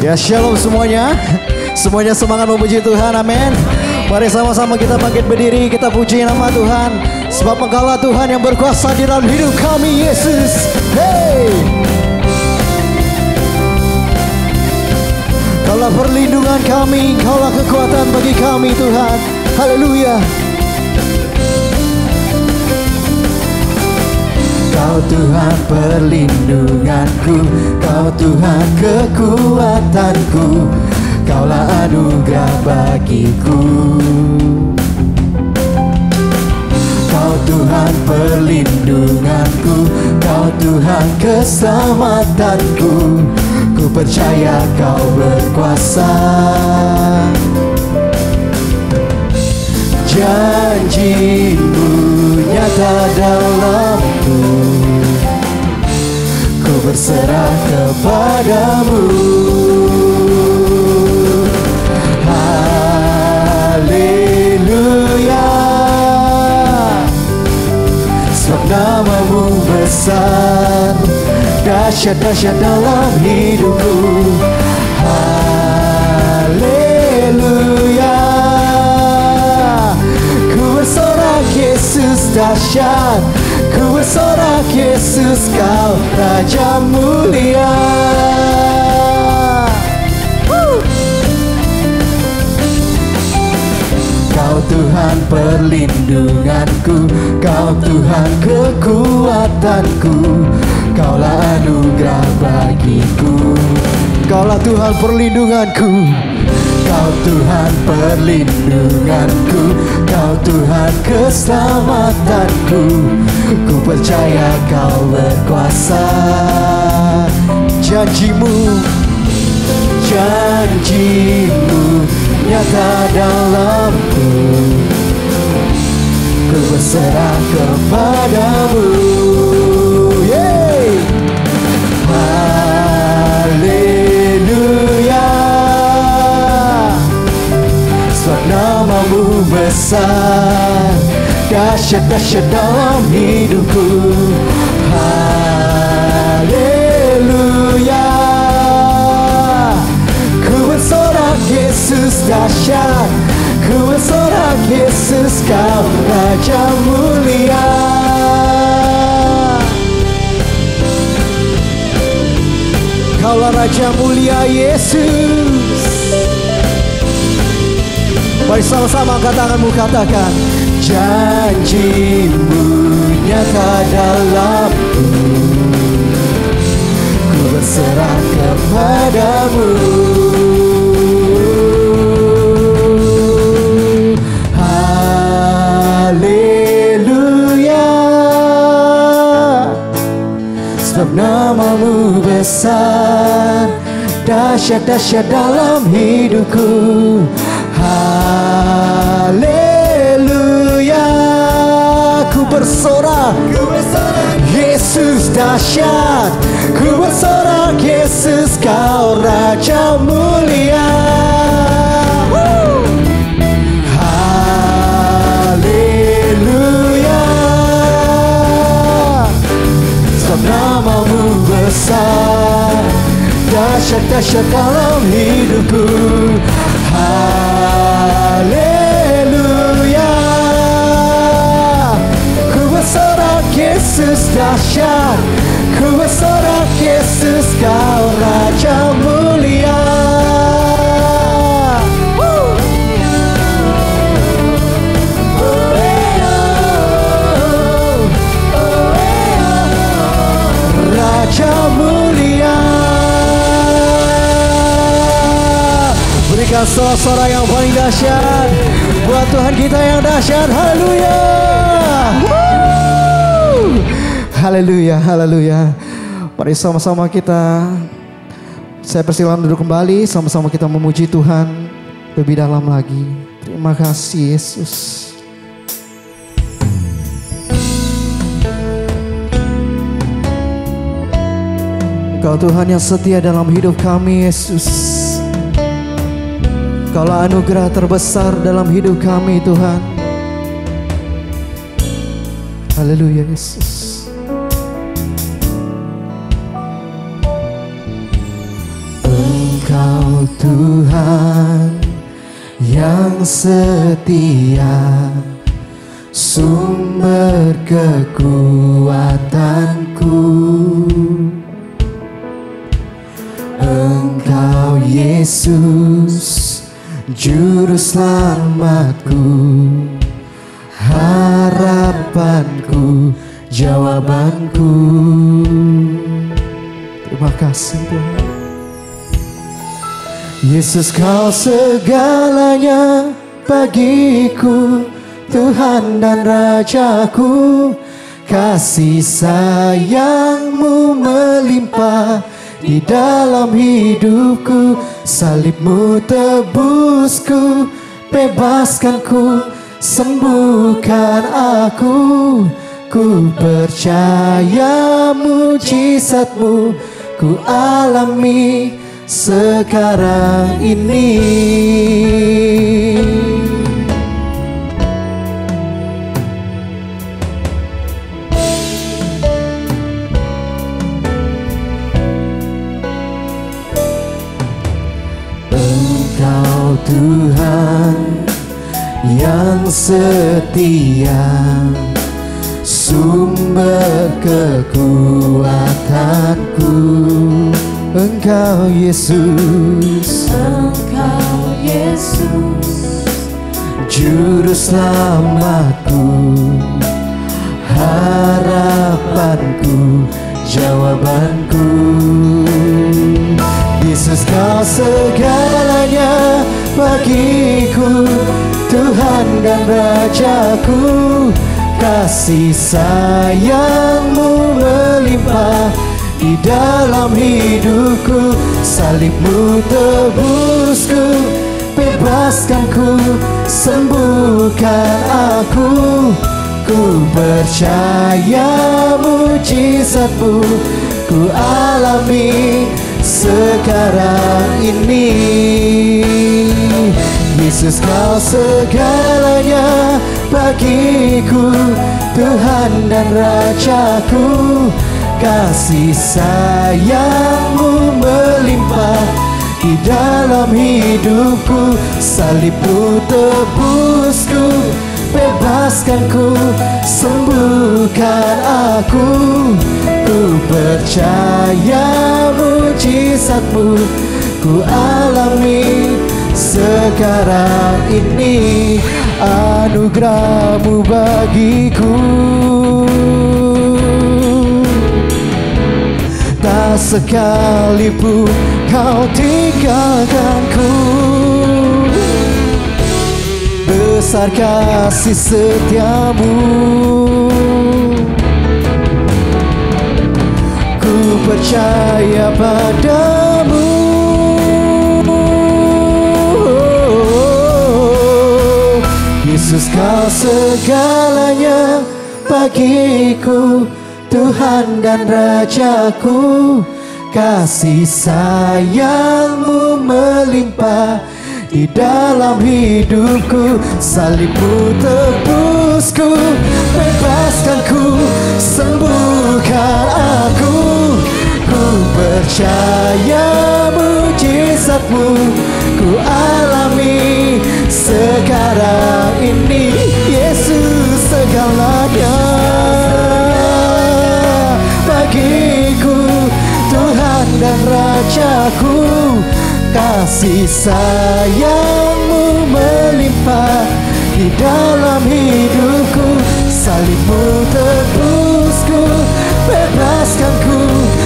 Ya shalom semuanya. Semuanya semangat memuji Tuhan, amin. Mari sama-sama kita bangkit berdiri, kita puji nama Tuhan. Sebab Engkaulah Tuhan yang berkuasa di dalam hidup kami, Yesus. Hey, Kaulah perlindungan kami, Kaulah kekuatan bagi kami Tuhan. Haleluya. Kau Tuhan perlindunganku, Kau Tuhan kekuatanku, Kaulah anugerah bagiku. Kau Tuhan perlindunganku, Kau Tuhan keselamatanku, ku percaya Kau berkuasa. Janji-Mu nyata dalamku, ku berserah kepadamu. Haleluya, sebab nama-Mu besar, dahsyat-dahsyat dalam hidupku. Haleluya, ku bersorak Yesus dahsyat, ku bersorak Yesus Kau Raja mulia. Kau Tuhan perlindunganku, Kau Tuhan kekuatanku, Kaulah anugerah bagiku. Kaulah Tuhan perlindunganku, Kau Tuhan perlindunganku, Kau Tuhan keselamatanku, ku percaya Kau berkuasa. Janji-Mu, janji-Mu nyata dalamku, ku berserah kepadamu. Yeay. Haleluya, sebab nama-Mu besar, dahsyat-dahsyat dalam hidupku. Haleluya, ku bersorak Yesus dahsyat, ku bersorak Yesus Kau Raja mulia. Kaulah Raja mulia Yesus. Mari sama-sama angkat tanganmu, katakan, janji-Mu nyata dalamku, ku berserah kepadamu. Haleluya, sebab nama-Mu besar, dahsyat-dahsyat dalam hidupku. Haleluya, ku bersorak Yesus dahsyat, ku bersorak Yesus Kau Raja mulia. Haleluya, sebab nama-Mu besar, dahsyat-dahsyat dalam hidupku. Haleluya, ku bersorak Yesus dahsyat, ku bersorak Yesus Kau Raja mulia. Raja mulia. Berikan sorak-sorak yang paling dahsyat buat Tuhan kita yang dahsyat. Haleluya. Haleluya, haleluya. Mari sama-sama kita, saya persilakan duduk kembali, sama-sama kita memuji Tuhan lebih dalam lagi. Terima kasih Yesus. Engkau Tuhan yang setia dalam hidup kami Yesus. Kaulah anugerah terbesar dalam hidup kami Tuhan. Haleluya Yesus. Engkau Tuhan yang setia, sumber kekuatanku. Engkau Yesus, juru selamatku, harapanku, jawabanku. Terima kasih Tuhan. Yesus, Kau segalanya bagiku, Tuhan dan Rajaku. Kasih sayang-Mu melimpah di dalam hidupku. Salib-Mu tebusku, bebaskanku, sembuhkan aku. Ku percaya mujizat-Mu ku alami sekarang ini. Engkau Tuhan yang setia, sumber kekuatanku. Engkau Yesus, Engkau Yesus, juru selamatku, harapanku, jawabanku. Yesus, Kau segalanya bagiku, Tuhan dan Rajaku. Kasih sayang-Mu melimpah di dalam hidupku. Salib-Mu tebusku, bebaskanku, sembuhkan aku. Ku percaya mujizat-Mu ku alami sekarang ini. Yesus, Kau segalanya bagiku, Tuhan dan Rajaku. Kasih sayang-Mu melimpah di dalam hidupku. Salib-Mu tebusku, bebaskanku, sembuhkan aku. Ku percaya mujizat-Mu ku alami sekarang ini. Anugerah-Mu bagiku tak sekalipun Kau tinggalkanku. Besar kasih setia-Mu, ku percaya padamu. Yesus, Kau segalanya bagiku, Tuhan dan Rajaku. Kasih sayang-Mu melimpah di dalam hidupku. Salib-Mu tebusku, bebaskanku, sembuhkan aku. Ku percaya mujizat-Mu ku alami sekarang ini. Yesus, segalanya bagiku, Tuhan dan Rajaku. Kasih sayang-Mu melimpah di dalam hidupku. Salib-Mu tebusku, bebaskanku,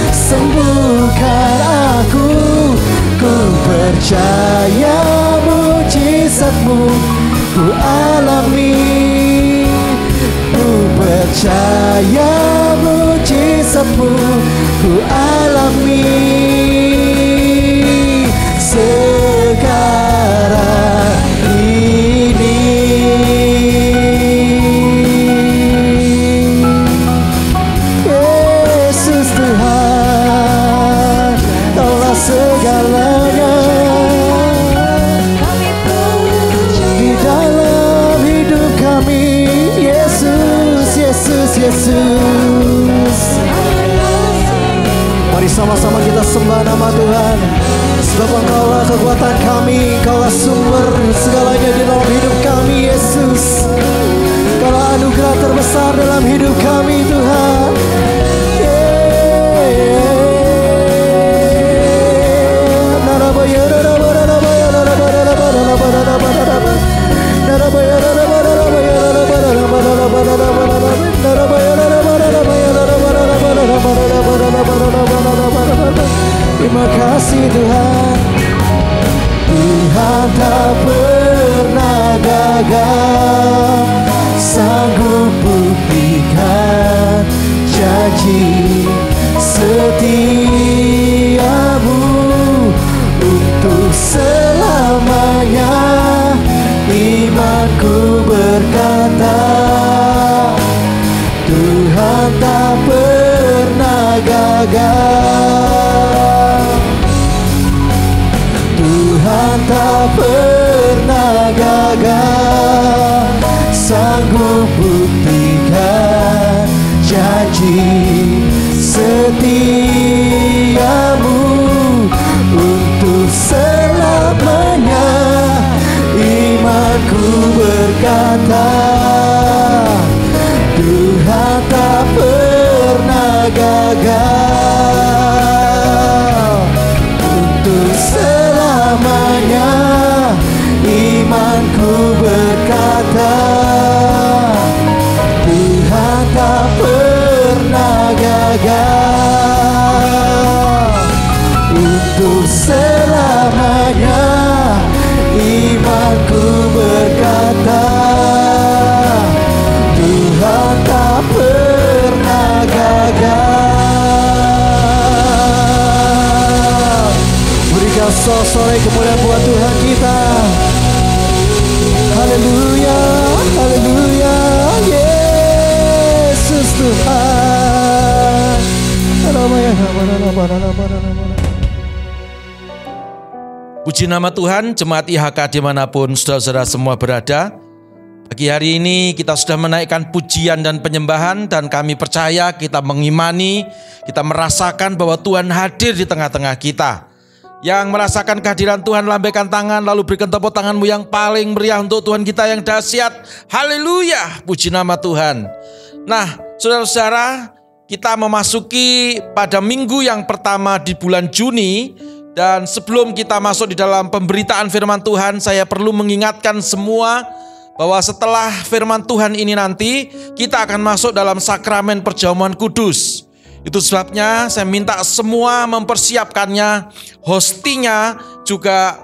sembuhkan aku. Ku percaya mujizat-Mu ku alami. Ku percaya mujizat-Mu ku alami sekarang ini. Yesus Tuhan, Kaulah segalanya di dalam hidup kami. Yesus, Yesus, Yesus. Mari Mari sama-sama kita sembah nama Tuhan. Sebab Engkaulah kekuatan kami, Engkaulah sumber segalanya di dalam hidup kami, Yesus. Engkaulah anugerah terbesar dalam hidup kami, Tuhan. Terima kasih Tuhan. Tuhan tak pernah gagal, sanggup buktikan janji setiamu untuk selamanya. Imanku berkata, Tuhan tak pernah gagal. Tuhan tak pernah gagal, sanggup buktikan janji setiamu untuk selamanya. Imanku berkata, Tuhan tak pernah gagal untuk selamanya. Imanku berkata, Tuhan tak pernah gagal untuk selamanya. Imanku berkata, Tuhan tak pernah gagal. Berikan sore kemuliaan buat Tuhan kita. Haleluya, haleluya, Yesus Tuhan. Puji nama Tuhan, jemaat IHK dimanapun saudara-saudara semua berada. Pagi hari ini kita sudah menaikkan pujian dan penyembahan, dan kami percaya, kita mengimani, kita merasakan bahwa Tuhan hadir di tengah-tengah kita. Yang merasakan kehadiran Tuhan, lambaikan tangan lalu berikan tepuk tanganmu yang paling meriah untuk Tuhan kita yang dahsyat. Haleluya, puji nama Tuhan. Nah, saudara-saudara, kita memasuki pada minggu yang pertama di bulan Juni. Dan sebelum kita masuk di dalam pemberitaan firman Tuhan, saya perlu mengingatkan semua bahwa setelah firman Tuhan ini nanti kita akan masuk dalam sakramen perjamuan kudus. Itu sebabnya saya minta semua mempersiapkannya, hostinya juga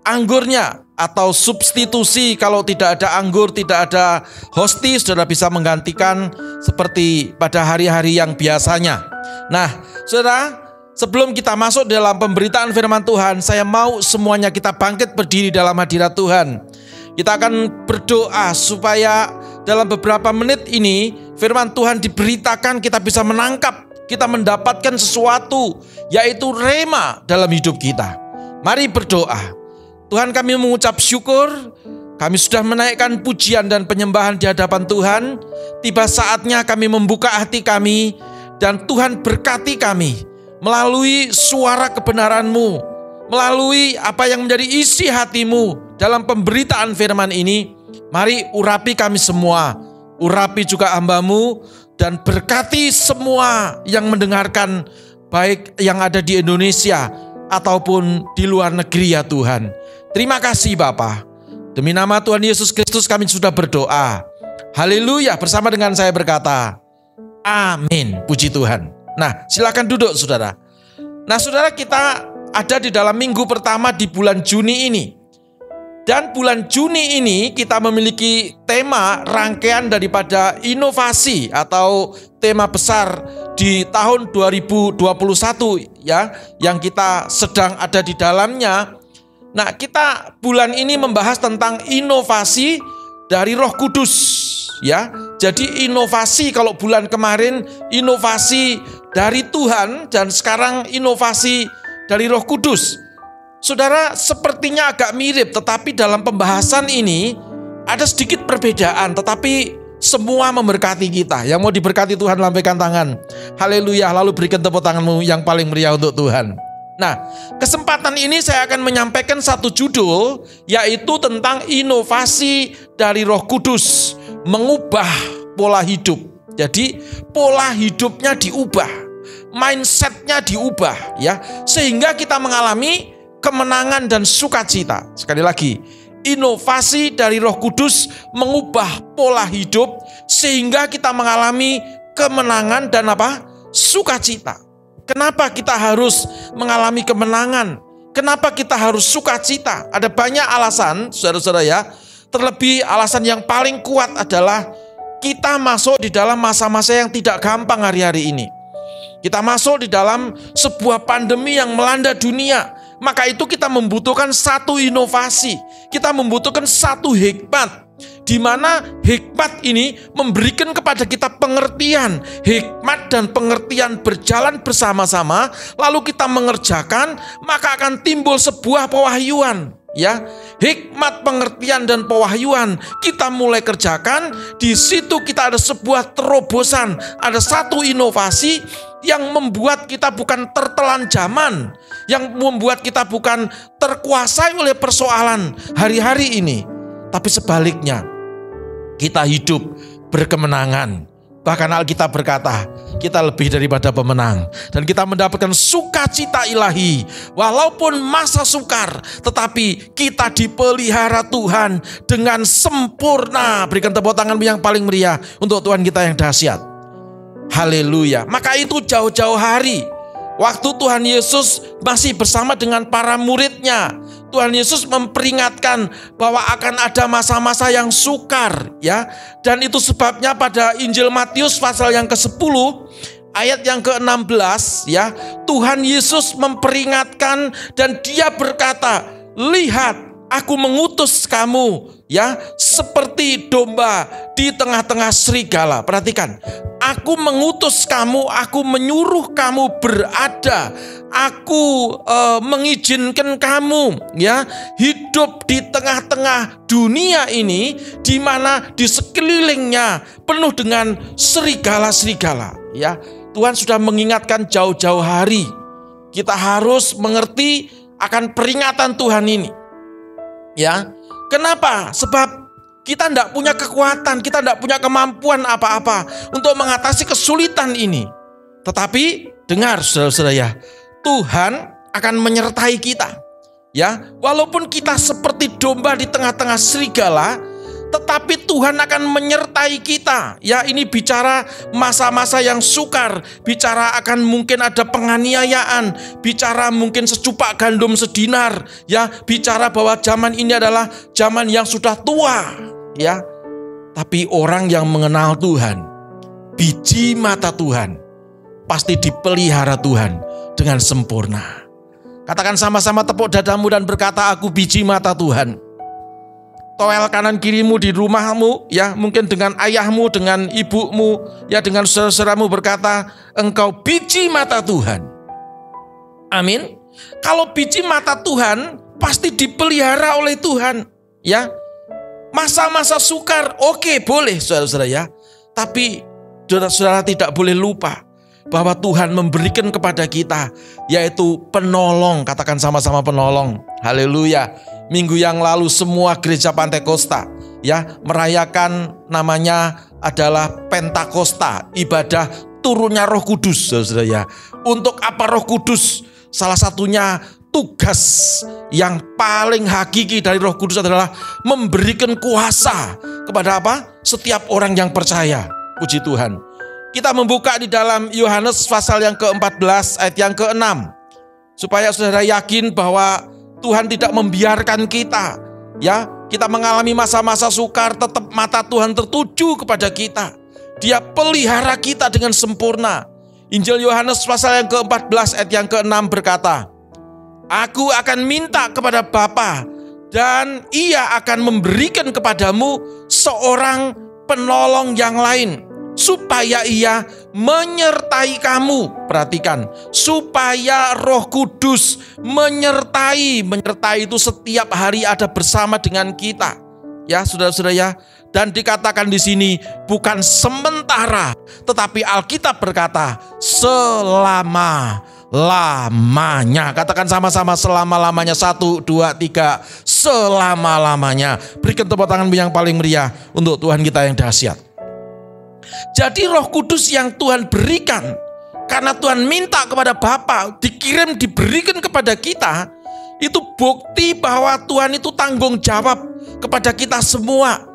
anggurnya atau substitusi. Kalau tidak ada anggur, tidak ada hosti, saudara bisa menggantikan seperti pada hari-hari yang biasanya. Nah, saudara, sebelum kita masuk dalam pemberitaan firman Tuhan, saya mau semuanya kita bangkit berdiri dalam hadirat Tuhan. Kita akan berdoa supaya dalam beberapa menit ini firman Tuhan diberitakan, kita bisa menangkap, kita mendapatkan sesuatu, yaitu rema dalam hidup kita. Mari berdoa. Tuhan, kami mengucap syukur, kami sudah menaikkan pujian dan penyembahan di hadapan Tuhan. Tiba saatnya kami membuka hati kami, dan Tuhan berkati kami melalui suara kebenaran-Mu, melalui apa yang menjadi isi hati-Mu dalam pemberitaan firman ini. Mari urapi kami semua, urapi juga hamba-Mu, dan berkati semua yang mendengarkan, baik yang ada di Indonesia ataupun di luar negeri ya Tuhan. Terima kasih Bapa. Demi nama Tuhan Yesus Kristus kami sudah berdoa. Haleluya, bersama dengan saya berkata, amin, puji Tuhan. Nah, silakan duduk saudara. Nah saudara, kita ada di dalam minggu pertama di bulan Juni ini. Dan bulan Juni ini kita memiliki tema rangkaian daripada inovasi atau tema besar di tahun 2021 ya, yang kita sedang ada di dalamnya. Nah, kita bulan ini membahas tentang inovasi dari Roh Kudus ya. Jadi inovasi, kalau bulan kemarin inovasi dari Tuhan, dan sekarang inovasi dari Roh Kudus. Saudara, sepertinya agak mirip, tetapi dalam pembahasan ini ada sedikit perbedaan, tetapi semua memberkati kita. Yang mau diberkati Tuhan, lambaikan tangan. Haleluya, lalu berikan tepuk tanganmu yang paling meriah untuk Tuhan. Nah, kesempatan ini saya akan menyampaikan satu judul, yaitu tentang inovasi dari Roh Kudus, mengubah pola hidup. Jadi pola hidupnya diubah, mindsetnya diubah, ya, sehingga kita mengalami kemenangan dan sukacita. Sekali lagi, inovasi dari Roh Kudus mengubah pola hidup sehingga kita mengalami kemenangan dan sukacita. Kenapa kita harus mengalami kemenangan? Kenapa kita harus sukacita? Ada banyak alasan, saudara-saudara ya. Terlebih alasan yang paling kuat adalah kita masuk di dalam masa-masa yang tidak gampang hari-hari ini. Kita masuk di dalam sebuah pandemi yang melanda dunia. Maka itu kita membutuhkan satu inovasi. Kita membutuhkan satu hikmat, di mana hikmat ini memberikan kepada kita pengertian. Hikmat dan pengertian berjalan bersama-sama, lalu kita mengerjakan, maka akan timbul sebuah pewahyuan. Ya, hikmat, pengertian dan pewahyuan kita mulai kerjakan. Di situ kita ada sebuah terobosan, ada satu inovasi yang membuat kita bukan tertelan zaman, yang membuat kita bukan terkuasai oleh persoalan hari-hari ini, tapi sebaliknya kita hidup berkemenangan. Bahkan Alkitab berkata, kita lebih daripada pemenang. Dan kita mendapatkan sukacita ilahi. Walaupun masa sukar, tetapi kita dipelihara Tuhan dengan sempurna. Berikan tepuk tangan yang paling meriah untuk Tuhan kita yang dahsyat. Haleluya. Maka itu jauh-jauh hari, waktu Tuhan Yesus masih bersama dengan para muridnya, Tuhan Yesus memperingatkan bahwa akan ada masa-masa yang sukar, ya. Dan itu sebabnya pada Injil Matius pasal yang ke-10 ayat yang ke-16, ya, Tuhan Yesus memperingatkan dan dia berkata, "Lihat, aku mengutus kamu, ya, seperti domba di tengah-tengah serigala." Perhatikan, aku mengutus kamu, aku menyuruh kamu berada, aku mengizinkan kamu, ya, hidup di tengah-tengah dunia ini, di mana di sekelilingnya penuh dengan serigala-serigala. Ya, Tuhan sudah mengingatkan jauh-jauh hari. Kita harus mengerti akan peringatan Tuhan ini. Ya, kenapa? Sebab kita tidak punya kekuatan, kita tidak punya kemampuan apa-apa untuk mengatasi kesulitan ini. Tetapi dengar saudara-saudara ya, Tuhan akan menyertai kita. Ya, walaupun kita seperti domba di tengah-tengah serigala, tetapi Tuhan akan menyertai kita. Ya, ini bicara masa-masa yang sukar, bicara akan mungkin ada penganiayaan, bicara mungkin secupak gandum sedinar, ya, bicara bahwa zaman ini adalah zaman yang sudah tua. Ya, tapi orang yang mengenal Tuhan, biji mata Tuhan, pasti dipelihara Tuhan dengan sempurna. Katakan sama-sama, tepuk dadamu dan berkata, "Aku biji mata Tuhan." Toel kanan kirimu di rumahmu, ya, mungkin dengan ayahmu, dengan ibumu, ya, dengan saudara-saudaramu berkata, "Engkau biji mata Tuhan." Amin. Kalau biji mata Tuhan, pasti dipelihara oleh Tuhan. Ya, masa-masa sukar, oke, boleh saudara-saudara ya. Tapi saudara-saudara tidak boleh lupa bahwa Tuhan memberikan kepada kita, yaitu penolong. Katakan sama-sama, penolong. Haleluya. Minggu yang lalu semua gereja Pantekosta, ya, merayakan namanya adalah Pentakosta, ibadah turunnya Roh Kudus, saudara ya. Untuk apa Roh Kudus? Salah satunya tugas yang paling hakiki dari Roh Kudus adalah memberikan kuasa kepada apa? Setiap orang yang percaya. Puji Tuhan. Kita membuka di dalam Yohanes pasal yang ke-14 ayat yang ke-6. Supaya saudara yakin bahwa Tuhan tidak membiarkan kita, ya, kita mengalami masa-masa sukar, tetap mata Tuhan tertuju kepada kita. Dia pelihara kita dengan sempurna. Injil Yohanes pasal yang ke-14 ayat yang ke-6 berkata, "Aku akan minta kepada Bapa dan Ia akan memberikan kepadamu seorang penolong yang lain, supaya Ia menyertai kamu." Perhatikan, supaya Roh Kudus menyertai. Menyertai itu setiap hari ada bersama dengan kita. Ya, saudara-saudara ya. Dan dikatakan di sini bukan sementara, tetapi Alkitab berkata selama-lamanya. Katakan sama-sama, selama-lamanya. 1, 2, 3, selama-lamanya. Berikan tepuk tangan yang paling meriah untuk Tuhan kita yang dahsyat. Jadi Roh Kudus yang Tuhan berikan, karena Tuhan minta kepada Bapa, dikirim, diberikan kepada kita, itu bukti bahwa Tuhan itu tanggung jawab kepada kita semua.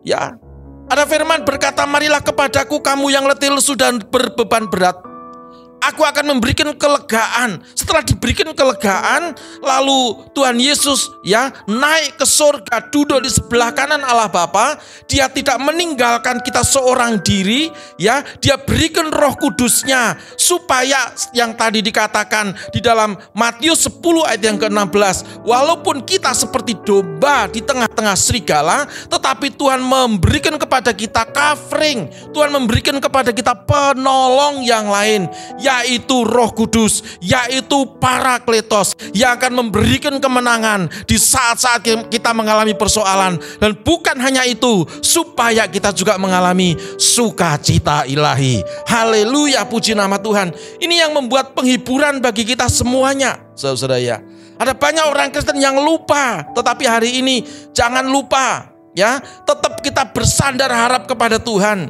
Ya, ada firman berkata, marilah kepadaku kamu yang letih lesu dan berbeban berat, aku akan memberikan kelegaan. Setelah diberikan kelegaan, lalu Tuhan Yesus naik ke surga, duduk di sebelah kanan Allah Bapa. Dia tidak meninggalkan kita seorang diri, Dia berikan Roh Kudusnya supaya yang tadi dikatakan di dalam Matius 10 ayat yang ke-16, walaupun kita seperti domba di tengah-tengah serigala, tetapi Tuhan memberikan kepada kita covering, Tuhan memberikan kepada kita penolong yang lain, yaitu Roh Kudus, yaitu Parakletos, yang akan memberikan kemenangan di saat-saat kita mengalami persoalan. Dan bukan hanya itu, supaya kita juga mengalami sukacita ilahi. Haleluya, puji nama Tuhan. Ini yang membuat penghiburan bagi kita semuanya, saudara ya. Ada banyak orang Kristen yang lupa, tetapi hari ini jangan lupa, tetap kita bersandar harap kepada Tuhan.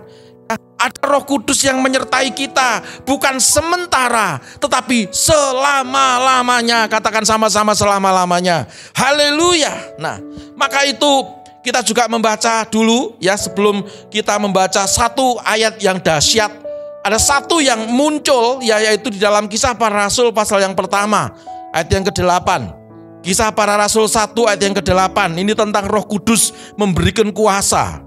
Ada Roh Kudus yang menyertai kita, bukan sementara, tetapi selama-lamanya. Katakan sama-sama, selama-lamanya. Haleluya. Nah, maka itu kita juga membaca dulu, sebelum kita membaca satu ayat yang dahsyat. Ada satu yang muncul, yaitu di dalam Kisah Para Rasul pasal yang pertama, ayat yang ke-8. Kisah Para Rasul 1 ayat yang ke-8. Ini tentang Roh Kudus memberikan kuasa,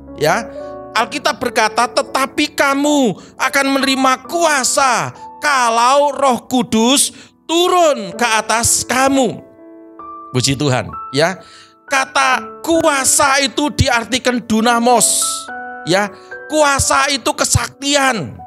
Alkitab berkata, tetapi kamu akan menerima kuasa kalau Roh Kudus turun ke atas kamu. Puji Tuhan, Kata kuasa itu diartikan dunamos, Kuasa itu kesaktian,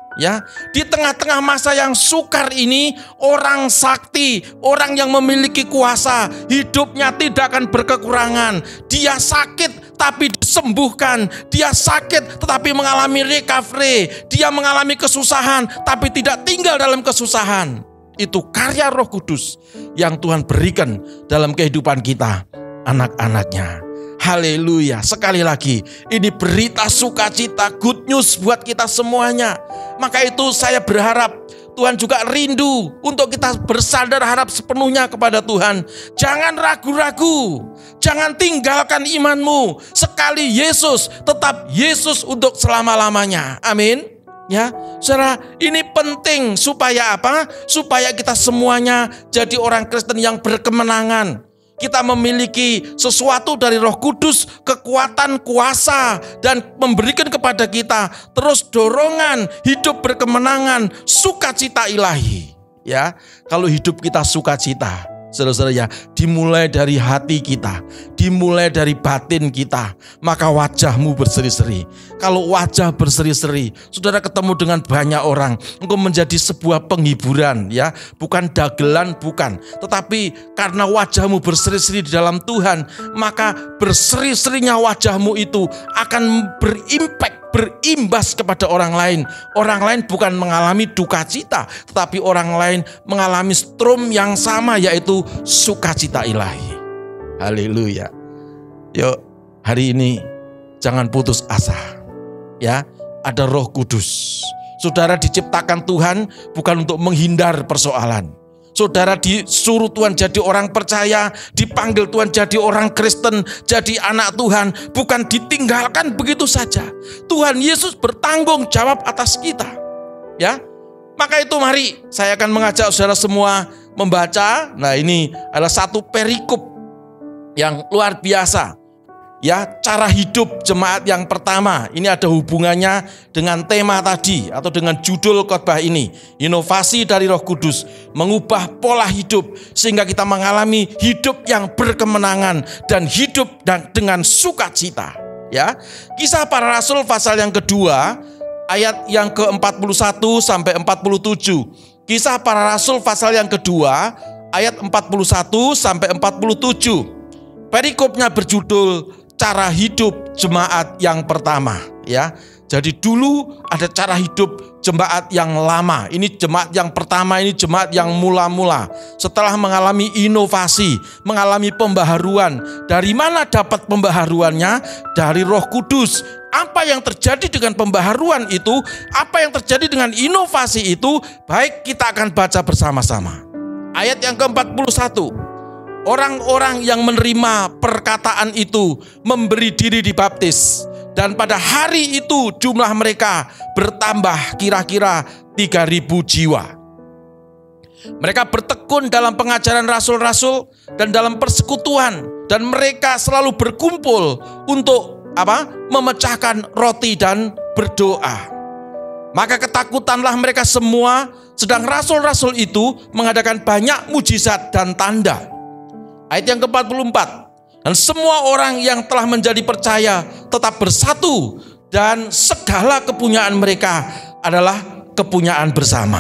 Di tengah-tengah masa yang sukar ini, orang sakti, orang yang memiliki kuasa, hidupnya tidak akan berkekurangan. Dia sakit tapi disembuhkan, dia sakit tetapi mengalami recovery, dia mengalami kesusahan tapi tidak tinggal dalam kesusahan. Itu karya Roh Kudus yang Tuhan berikan dalam kehidupan kita, anak-anaknya. Haleluya. Sekali lagi, ini berita sukacita, good news buat kita semuanya. Maka itu saya berharap Tuhan juga rindu untuk kita bersandar harap sepenuhnya kepada Tuhan. Jangan ragu-ragu, jangan tinggalkan imanmu. Sekali Yesus, tetap Yesus untuk selama-lamanya. Amin. Saudara, ini penting supaya apa? Supaya kita semuanya jadi orang Kristen yang berkemenangan. Kita memiliki sesuatu dari Roh Kudus, kekuatan, kuasa, dan memberikan kepada kita terus dorongan hidup berkemenangan, sukacita ilahi. Kalau hidup kita sukacita, saudara-saudara, dimulai dari hati kita, dimulai dari batin kita, maka wajahmu berseri-seri. Kalau wajah berseri-seri, saudara ketemu dengan banyak orang, engkau menjadi sebuah penghiburan, bukan dagelan, bukan, tetapi karena wajahmu berseri-seri di dalam Tuhan, maka berseri-serinya wajahmu itu akan berimbas kepada orang lain. Orang lain bukan mengalami duka cita, tetapi orang lain mengalami strom yang sama, yaitu sukacita ilahi. Haleluya. Yuk, hari ini jangan putus asa. Ada Roh Kudus. Saudara diciptakan Tuhan bukan untuk menghindar persoalan. Saudara disuruh Tuhan jadi orang percaya, dipanggil Tuhan jadi orang Kristen, jadi anak Tuhan, bukan ditinggalkan begitu saja. Tuhan Yesus bertanggung jawab atas kita. Maka itu mari saya akan mengajak saudara semua membaca. Nah, ini adalah satu perikop yang luar biasa. Cara hidup jemaat yang pertama. Ini ada hubungannya dengan tema tadi atau dengan judul khotbah ini. Inovasi dari Roh Kudus, mengubah pola hidup sehingga kita mengalami hidup yang berkemenangan dan hidup dengan sukacita. Kisah Para Rasul pasal yang kedua, ayat yang ke-41 sampai 47. Kisah Para Rasul pasal yang kedua, ayat 41 sampai 47. Perikopnya berjudul cara hidup jemaat yang pertama, ya. Jadi dulu ada cara hidup jemaat yang lama. Ini jemaat yang pertama, ini jemaat yang mula-mula. Setelah mengalami inovasi, mengalami pembaharuan. Dari mana dapat pembaharuannya? Dari Roh Kudus. Apa yang terjadi dengan pembaharuan itu? Apa yang terjadi dengan inovasi itu? Baik, kita akan baca bersama-sama. Ayat yang ke-41. Orang-orang yang menerima perkataan itu memberi diri dibaptis. Dan pada hari itu jumlah mereka bertambah kira-kira 3.000 jiwa. Mereka bertekun dalam pengajaran rasul-rasul dan dalam persekutuan. Dan mereka selalu berkumpul untuk memecahkan roti dan berdoa. Maka ketakutanlah mereka semua, sedang rasul-rasul itu mengadakan banyak mujizat dan tanda. Ayat yang ke-44. Dan semua orang yang telah menjadi percaya tetap bersatu, dan segala kepunyaan mereka adalah kepunyaan bersama.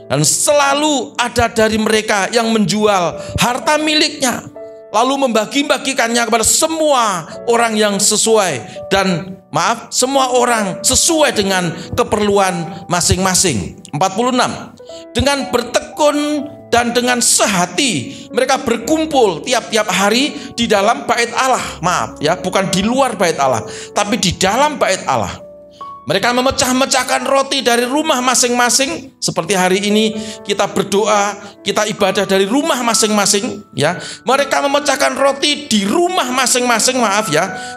Dan selalu ada dari mereka yang menjual harta miliknya, lalu membagi-bagikannya kepada semua orang yang sesuai, dan semua orang sesuai dengan keperluan masing-masing. 46. Dengan bertekun dan dengan sehati mereka berkumpul tiap-tiap hari di dalam bait Allah. Bukan di luar bait Allah, tapi di dalam bait Allah. Mereka memecah-mecahkan roti dari rumah masing-masing. Seperti hari ini kita berdoa, kita ibadah dari rumah masing-masing, ya. Mereka memecahkan roti di rumah masing-masing,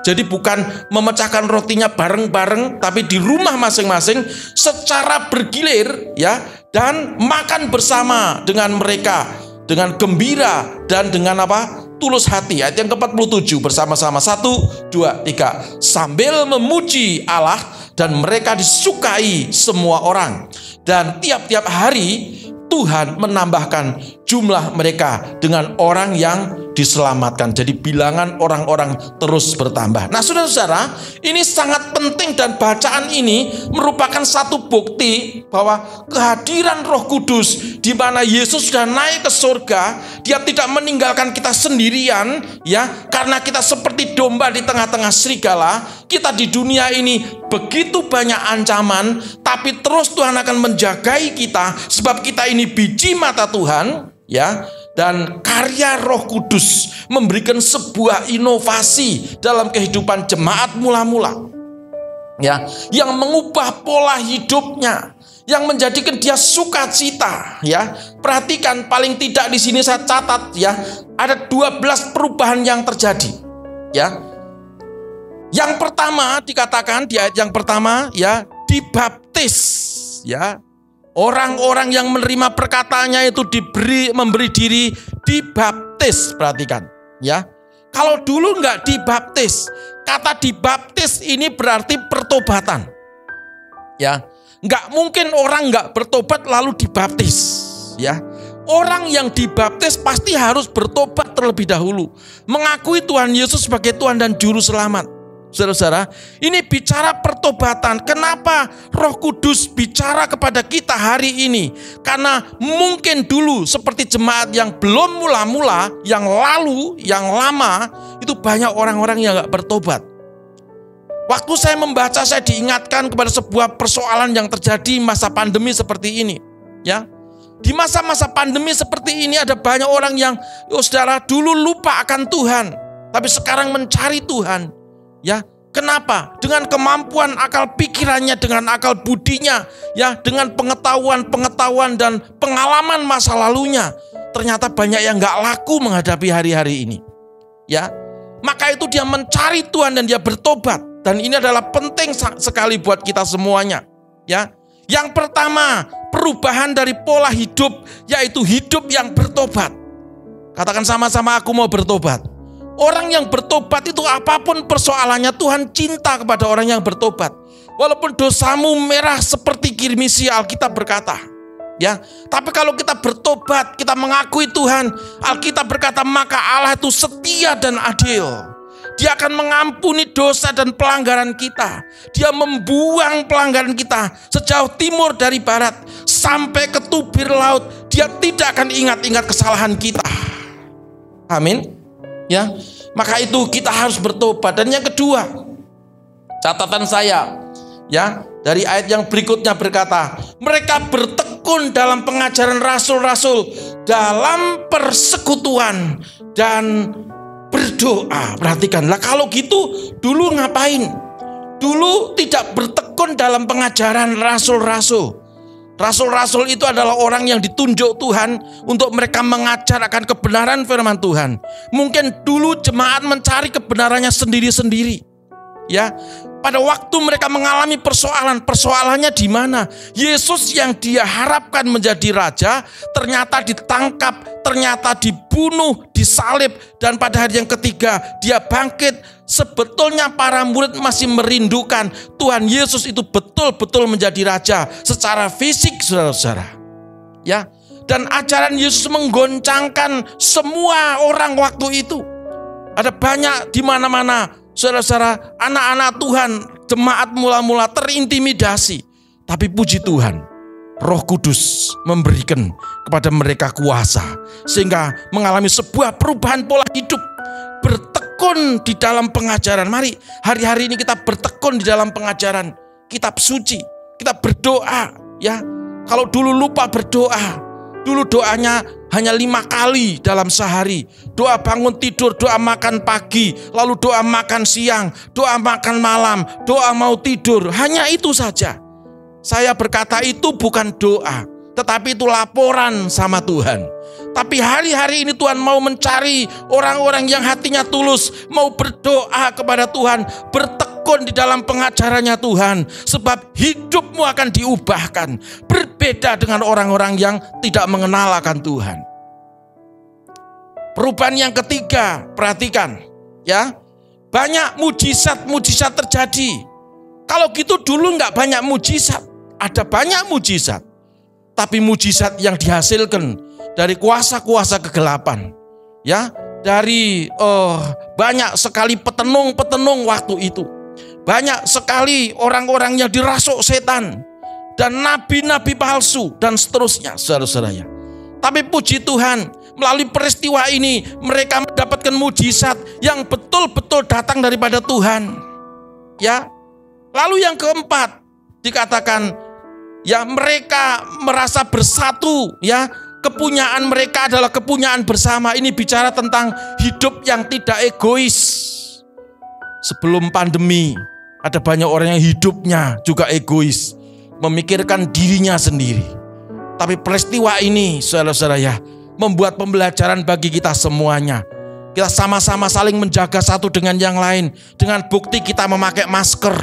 Jadi bukan memecahkan rotinya bareng-bareng, tapi di rumah masing-masing secara bergilir, ya, dan makan bersama dengan mereka dengan gembira dan dengan tulus hati. Ayat yang ke-47 bersama-sama. 1, 2, 3. Sambil memuji Allah, dan mereka disukai semua orang. Dan tiap-tiap hari Tuhan menambahkan jumlah mereka dengan orang yang diselamatkan. Jadi bilangan orang-orang terus bertambah. Nah, saudara-saudara, ini sangat penting, dan bacaan ini merupakan satu bukti bahwa kehadiran Roh Kudus, di mana Yesus sudah naik ke surga, Dia tidak meninggalkan kita sendirian, ya, karena kita seperti domba di tengah-tengah serigala. Kita di dunia ini begitu banyak ancaman, tapi terus Tuhan akan menjagai kita, sebab kita ini biji mata Tuhan, ya. Dan karya Roh Kudus memberikan sebuah inovasi dalam kehidupan jemaat mula-mula, ya, yang mengubah pola hidupnya, yang menjadikan dia sukacita, ya. Perhatikan, paling tidak di sini saya catat, ya, ada 12 perubahan yang terjadi, ya. Yang pertama dikatakan di ayat yang pertama, ya, dibaptis, ya. Orang-orang yang menerima perkataannya itu memberi diri dibaptis. Perhatikan, ya. Kalau dulu nggak dibaptis, kata dibaptis ini berarti pertobatan, ya. Nggak mungkin orang nggak bertobat lalu dibaptis, ya. Orang yang dibaptis pasti harus bertobat terlebih dahulu, mengakui Tuhan Yesus sebagai Tuhan dan Juru Selamat. Saudara-saudara, ini bicara pertobatan. Kenapa Roh Kudus bicara kepada kita hari ini? Karena mungkin dulu seperti jemaat yang belum mula-mula, yang lalu, yang lama, itu banyak orang-orang yang gak bertobat. Waktu saya membaca, saya diingatkan kepada sebuah persoalan yang terjadi masa pandemi seperti ini, ya. Di masa-masa pandemi seperti ini ada banyak orang yang, saudara, dulu lupa akan Tuhan, tapi sekarang mencari Tuhan. Ya, kenapa? Dengan kemampuan akal pikirannya, dengan akal budinya, ya, dengan pengetahuan dan pengalaman masa lalunya, ternyata banyak yang gak laku menghadapi hari-hari ini, ya. Maka itu dia mencari Tuhan dan dia bertobat, dan ini adalah penting sekali buat kita semuanya, ya. Yang pertama, perubahan dari pola hidup, yaitu hidup yang bertobat. Katakan sama-sama, aku mau bertobat. Orang yang bertobat itu apapun persoalannya, Tuhan cinta kepada orang yang bertobat. Walaupun dosamu merah seperti kirmisi, Alkitab berkata, ya. Tapi kalau kita bertobat, kita mengakui Tuhan, Alkitab berkata, maka Allah itu setia dan adil. Dia akan mengampuni dosa dan pelanggaran kita. Dia membuang pelanggaran kita sejauh timur dari barat, sampai ke tubir laut. Dia tidak akan ingat-ingat kesalahan kita. Amin. Ya, Maka itu kita harus bertobat. Dan yang kedua, catatan saya ya dari ayat yang berikutnya berkata, mereka bertekun dalam pengajaran rasul-rasul, dalam persekutuan dan berdoa. Perhatikanlah, kalau gitu dulu ngapain? Dulu tidak bertekun dalam pengajaran rasul-rasul. Rasul-rasul itu adalah orang yang ditunjuk Tuhan untuk mereka mengajar akan kebenaran firman Tuhan. Mungkin dulu jemaat mencari kebenarannya sendiri-sendiri. Ya, pada waktu mereka mengalami persoalannya di mana? Yesus yang dia harapkan menjadi raja ternyata ditangkap, ternyata dibunuh, disalib, dan pada hari yang ketiga dia bangkit. Sebetulnya para murid masih merindukan Tuhan Yesus itu betul-betul menjadi raja secara fisik, saudara-saudara. Ya, dan ajaran Yesus menggoncangkan semua orang waktu itu. Ada banyak di mana-mana, saudara-saudara, anak-anak Tuhan, jemaat mula-mula terintimidasi. Tapi puji Tuhan, Roh Kudus memberikan kepada mereka kuasa sehingga mengalami sebuah perubahan pola hidup. Bertekun di dalam pengajaran. Mari hari-hari ini kita bertekun di dalam pengajaran kitab suci. Kita berdoa ya. Kalau dulu lupa berdoa, dulu doanya hanya 5 kali dalam sehari. Doa bangun tidur, doa makan pagi, lalu doa makan siang, doa makan malam, doa mau tidur. Hanya itu saja. Saya berkata itu bukan doa, tetapi itu laporan sama Tuhan. Tapi hari-hari ini Tuhan mau mencari orang-orang yang hatinya tulus, mau berdoa kepada Tuhan, bertekun di dalam pengajarannya Tuhan, sebab hidupmu akan diubahkan, berbeda dengan orang-orang yang tidak mengenal akan Tuhan. Perubahan yang ketiga, perhatikan ya, banyak mujizat-mujizat terjadi. Kalau gitu dulu nggak banyak mujizat, ada banyak mujizat, tapi mujizat yang dihasilkan dari kuasa-kuasa kegelapan, ya, dari banyak sekali petenung-petenung waktu itu, banyak sekali orang-orang yang dirasuk setan dan nabi-nabi palsu dan seterusnya, saudara-saudara. Tapi puji Tuhan, melalui peristiwa ini mereka mendapatkan mujizat yang betul-betul datang daripada Tuhan, ya. Lalu yang keempat dikatakan, ya, mereka merasa bersatu, ya. Kepunyaan mereka adalah kepunyaan bersama. Ini bicara tentang hidup yang tidak egois. Sebelum pandemi, ada banyak orang yang hidupnya juga egois, memikirkan dirinya sendiri. Tapi peristiwa ini, saudara-saudara ya, membuat pembelajaran bagi kita semuanya. Kita sama-sama saling menjaga satu dengan yang lain. Dengan bukti kita memakai masker.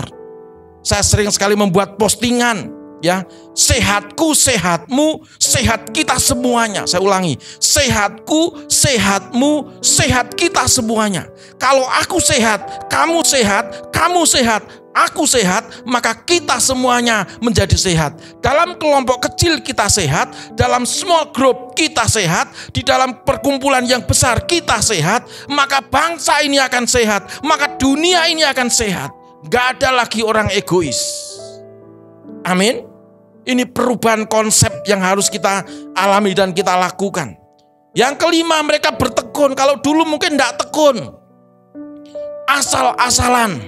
Saya sering sekali membuat postingan, ya, sehatku, sehatmu, sehat kita semuanya. Saya ulangi, sehatku, sehatmu, sehat kita semuanya. Kalau aku sehat, kamu sehat, kamu sehat, aku sehat, maka kita semuanya menjadi sehat. Dalam kelompok kecil kita sehat, dalam small group kita sehat, di dalam perkumpulan yang besar kita sehat, maka bangsa ini akan sehat, maka dunia ini akan sehat. Gak ada lagi orang egois. Amin. Ini perubahan konsep yang harus kita alami dan kita lakukan. Yang kelima, mereka bertekun. Kalau dulu mungkin tidak tekun, asal-asalan,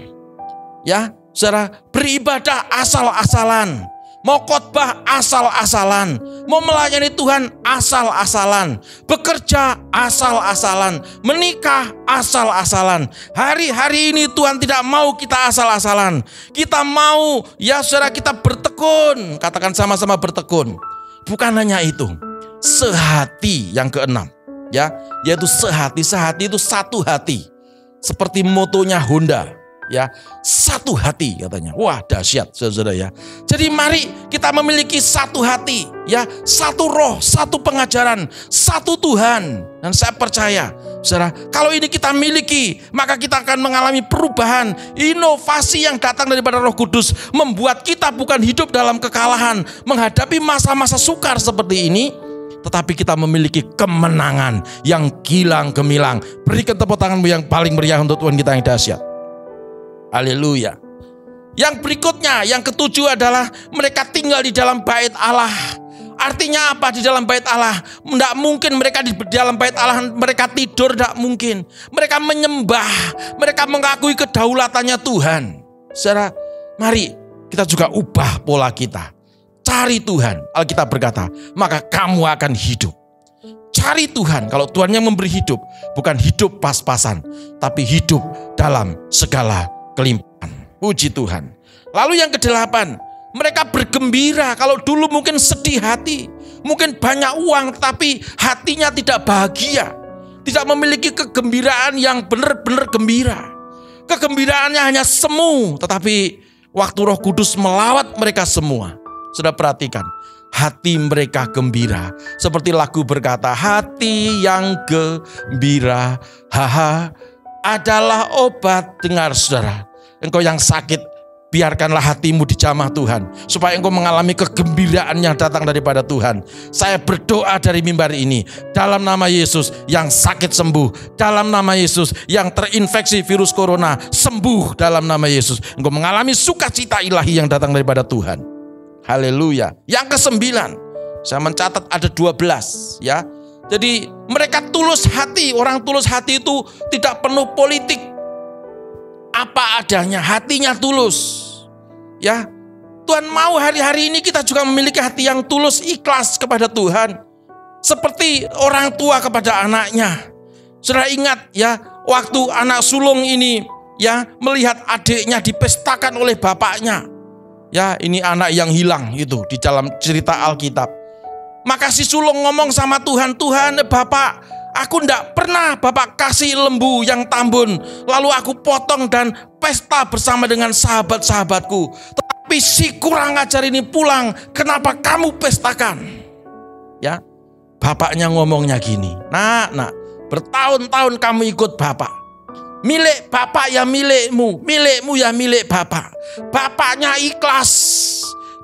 ya, saudara, beribadah asal-asalan, mau khotbah asal-asalan, mau melayani Tuhan asal-asalan, bekerja asal-asalan, menikah asal-asalan. Hari-hari ini Tuhan tidak mau kita asal-asalan. Kita mau, ya saudara, kita bertekun. Katakan sama-sama bertekun. Bukan hanya itu, sehati yang keenam, ya, yaitu sehati. Sehati itu satu hati. Seperti motonya Honda, ya, satu hati katanya. Wah, dahsyat, saudara ya. Jadi mari kita memiliki satu hati, ya, satu roh, satu pengajaran, satu Tuhan. Dan saya percaya, saudara, kalau ini kita miliki, maka kita akan mengalami perubahan, inovasi yang datang daripada Roh Kudus, membuat kita bukan hidup dalam kekalahan, menghadapi masa-masa sukar seperti ini, tetapi kita memiliki kemenangan yang gilang gemilang. Berikan tepuk tanganmu yang paling meriah untuk Tuhan kita yang dahsyat. Haleluya. Yang berikutnya, yang ketujuh adalah mereka tinggal di dalam bait Allah. Artinya apa di dalam bait Allah? Tidak mungkin mereka di dalam bait Allah mereka tidur, tidak mungkin. Mereka menyembah, mereka mengakui kedaulatannya Tuhan. Saudara, mari kita juga ubah pola kita. Cari Tuhan, Alkitab berkata, maka kamu akan hidup. Cari Tuhan, kalau Tuhan yang memberi hidup, bukan hidup pas-pasan, tapi hidup dalam segala kelimpahan. Puji Tuhan. Lalu yang ke-8, mereka bergembira. Kalau dulu mungkin sedih hati, mungkin banyak uang, tapi hatinya tidak bahagia. Tidak memiliki kegembiraan yang benar-benar gembira. Kegembiraannya hanya semu, tetapi waktu Roh Kudus melawat mereka semua, sudah perhatikan, hati mereka gembira. Seperti lagu berkata, hati yang gembira, haha, adalah obat. Dengar saudara, engkau yang sakit, biarkanlah hatimu dijamah Tuhan, supaya engkau mengalami kegembiraan yang datang daripada Tuhan. Saya berdoa dari mimbar ini, dalam nama Yesus, yang sakit sembuh. Dalam nama Yesus, yang terinfeksi virus corona sembuh. Dalam nama Yesus, engkau mengalami sukacita ilahi yang datang daripada Tuhan. Haleluya. Yang ke-9, saya mencatat ada 12 ya. Jadi mereka tulus hati. Orang tulus hati itu tidak penuh politik, apa adanya, hatinya tulus. Ya, Tuhan mau hari-hari ini kita juga memiliki hati yang tulus, ikhlas kepada Tuhan. Seperti orang tua kepada anaknya. Saudara ingat ya, waktu anak sulung ini ya melihat adiknya dipestakan oleh bapaknya. Ya, ini anak yang hilang itu di dalam cerita Alkitab. Maka si sulung ngomong sama Tuhan, Tuhan, Bapak, aku tidak pernah Bapak kasih lembu yang tambun, lalu aku potong dan pesta bersama dengan sahabat-sahabatku. Tetapi si kurang ajar ini pulang, kenapa kamu pestakan? Ya, bapaknya ngomongnya gini, nak, bertahun-tahun kamu ikut Bapak. Milik Bapak ya milikmu, milikmu ya milik Bapak. Bapaknya ikhlas,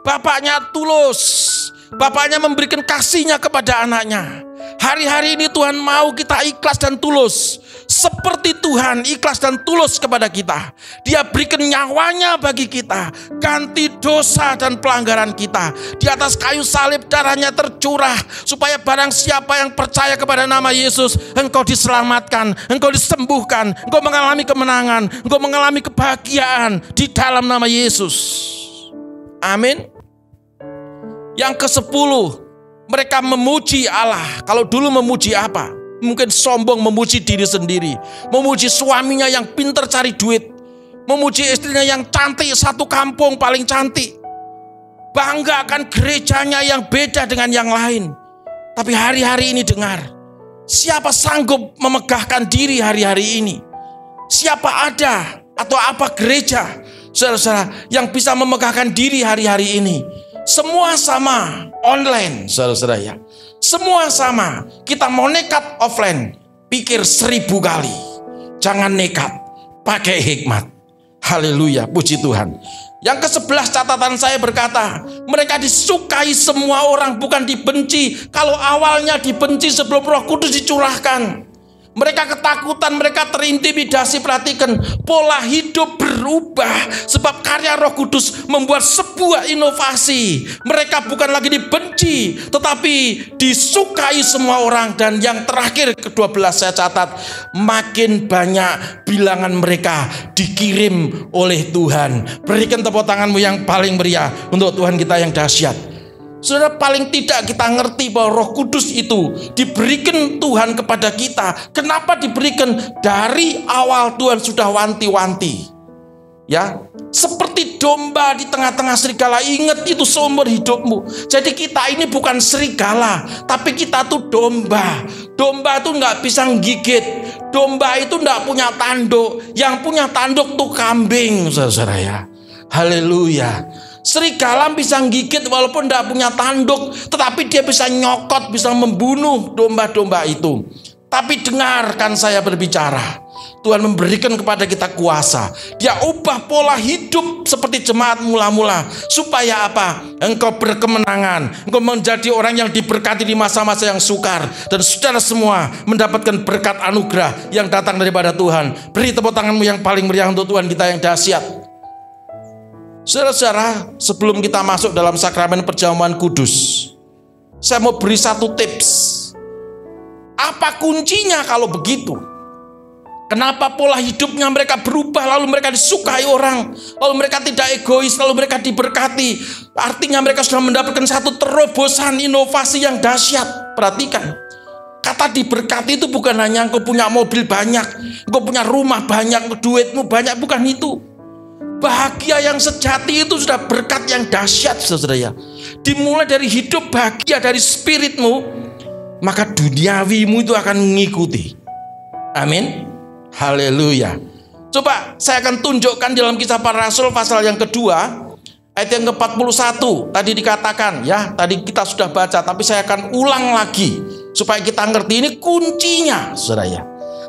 Bapaknya tulus, Bapaknya memberikan kasihnya kepada anaknya. Hari-hari ini Tuhan mau kita ikhlas dan tulus. Seperti Tuhan ikhlas dan tulus kepada kita. Dia berikan nyawanya bagi kita, ganti dosa dan pelanggaran kita. Di atas kayu salib darahnya tercurah, supaya barang siapa yang percaya kepada nama Yesus, engkau diselamatkan, engkau disembuhkan, engkau mengalami kemenangan, engkau mengalami kebahagiaan di dalam nama Yesus. Amin. Yang ke-10, mereka memuji Allah. Kalau dulu memuji apa? Mungkin sombong, memuji diri sendiri, memuji suaminya yang pintar cari duit, memuji istrinya yang cantik, satu kampung paling cantik, bangga akan gerejanya yang beda dengan yang lain. Tapi hari-hari ini dengar, siapa sanggup memegahkan diri hari-hari ini? Siapa ada atau apa gereja, saudara-saudara, yang bisa memegahkan diri hari-hari ini? Semua sama online, saudara-saudara ya. Semua sama. Kita mau nekat offline, pikir 1000 kali. Jangan nekat, pakai hikmat. Haleluya, puji Tuhan. Yang ke-11 catatan saya berkata, mereka disukai semua orang, bukan dibenci. Kalau awalnya dibenci sebelum Roh Kudus dicurahkan, mereka ketakutan, mereka terintimidasi. Perhatikan, pola hidup berubah sebab karya Roh Kudus membuat sebuah inovasi. Mereka bukan lagi dibenci, tetapi disukai semua orang. Dan yang terakhir ke-12 saya catat, makin banyak bilangan mereka dikirim oleh Tuhan. Berikan tepuk tanganmu yang paling meriah untuk Tuhan kita yang dahsyat. Saudara, paling tidak kita ngerti bahwa Roh Kudus itu diberikan Tuhan kepada kita. Kenapa diberikan? Dari awal Tuhan sudah wanti-wanti. Ya, seperti domba di tengah-tengah serigala. Ingat itu seumur hidupmu. Jadi kita ini bukan serigala, tapi kita tuh domba. Domba itu nggak bisa gigit. Domba itu nggak punya tanduk. Yang punya tanduk tuh kambing, saudara ya. Haleluya. Serigala bisa gigit walaupun tidak punya tanduk, tetapi dia bisa nyokot, bisa membunuh domba-domba itu. Tapi dengarkan saya berbicara, Tuhan memberikan kepada kita kuasa. Dia ubah pola hidup seperti jemaat mula-mula. Supaya apa? Engkau berkemenangan, engkau menjadi orang yang diberkati di masa-masa yang sukar. Dan saudara semua mendapatkan berkat anugerah yang datang daripada Tuhan. Beri tepuk tanganmu yang paling meriah untuk Tuhan kita yang dahsyat. Saudara-saudara, sebelum kita masuk dalam sakramen perjamuan kudus, Saya mau beri satu tips. Apa kuncinya kalau begitu? Kenapa pola hidupnya mereka berubah, lalu mereka disukai orang, lalu mereka tidak egois, lalu mereka diberkati? Artinya mereka sudah mendapatkan satu terobosan inovasi yang dahsyat. Perhatikan, kata diberkati itu bukan hanya engkau punya mobil banyak, engkau punya rumah banyak, duitmu banyak, bukan itu. Bahagia yang sejati itu sudah berkat yang dahsyat, saudara ya. Dimulai dari hidup bahagia dari spiritmu, maka duniawimu itu akan mengikuti. Amin. Haleluya. Coba saya akan tunjukkan dalam Kisah Para Rasul pasal yang kedua, ayat yang ke-41. Tadi dikatakan ya, tadi kita sudah baca, tapi saya akan ulang lagi supaya kita ngerti ini kuncinya, saudara ya.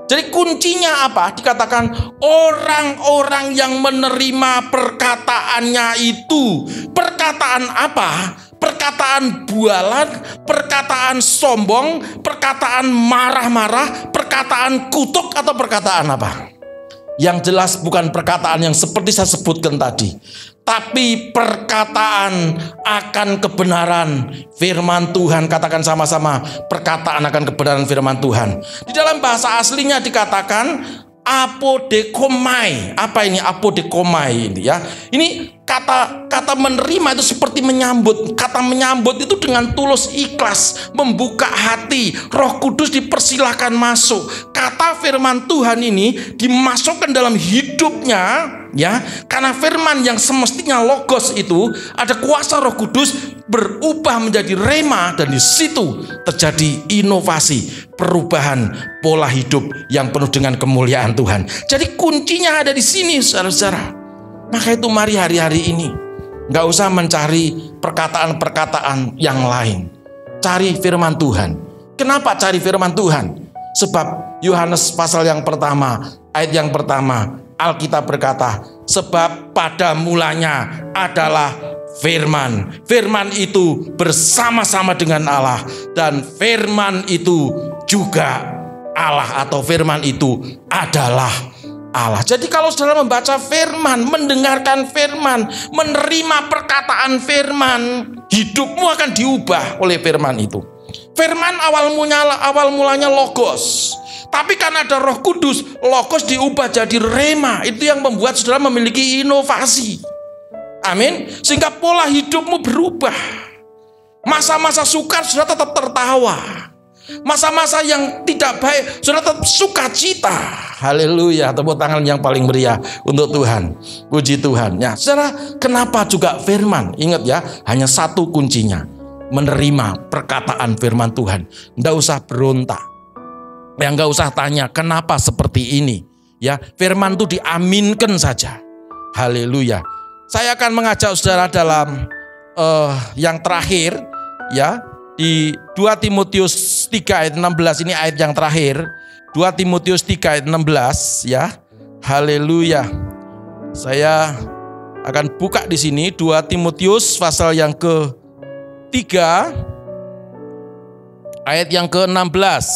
Jadi kuncinya apa? Dikatakan orang-orang yang menerima perkataannya itu. Perkataan apa? Perkataan bualan, perkataan sombong, perkataan marah-marah, perkataan kutuk, atau perkataan apa? Yang jelas bukan perkataan yang seperti saya sebutkan tadi, tapi perkataan akan kebenaran firman Tuhan. Katakan sama-sama, perkataan akan kebenaran firman Tuhan. Di dalam bahasa aslinya dikatakan apodekomai. Apa ini apodekomai ini ya? Ini kata menerima itu seperti menyambut. Kata menyambut itu dengan tulus ikhlas, membuka hati. Roh Kudus dipersilahkan masuk. Kata firman Tuhan ini dimasukkan dalam hidupnya ya, karena firman yang semestinya logos itu ada kuasa Roh Kudus berubah menjadi rema, dan di situ terjadi inovasi, perubahan pola hidup yang penuh dengan kemuliaan Tuhan. Jadi kuncinya ada di sini, saudara-saudara. Maka itu mari hari-hari ini nggak usah mencari perkataan-perkataan yang lain. Cari firman Tuhan. Kenapa cari firman Tuhan? Sebab Yohanes pasal yang pertama, ayat yang pertama, Alkitab berkata, sebab pada mulanya adalah firman. Firman itu bersama-sama dengan Allah, dan firman itu juga Allah, atau firman itu adalah Allah. Jadi kalau saudara membaca firman, mendengarkan firman, menerima perkataan firman, hidupmu akan diubah oleh firman itu. Firman awal mulanya logos, tapi karena ada Roh Kudus, logos diubah jadi rema. Itu yang membuat saudara memiliki inovasi. Amin. Sehingga pola hidupmu berubah. Masa-masa sukar saudara tetap tertawa. Masa-masa yang tidak baik saudara tetap sukacita. Haleluya. Tepuk tangan yang paling meriah untuk Tuhan. Puji Tuhan. Ya, saudara, kenapa juga firman? Ingat ya, hanya satu kuncinya. Menerima perkataan firman Tuhan. Nggak usah berontak. Ya, nggak usah tanya kenapa seperti ini. Ya, firman itu diaminkan saja. Haleluya. Saya akan mengajak saudara dalam yang terakhir ya, di 2 Timotius 3 ayat 16, ini ayat yang terakhir. 2 Timotius 3 ayat 16 ya. Haleluya. Saya akan buka di sini 2 Timotius pasal yang ke-3 ayat yang ke-16.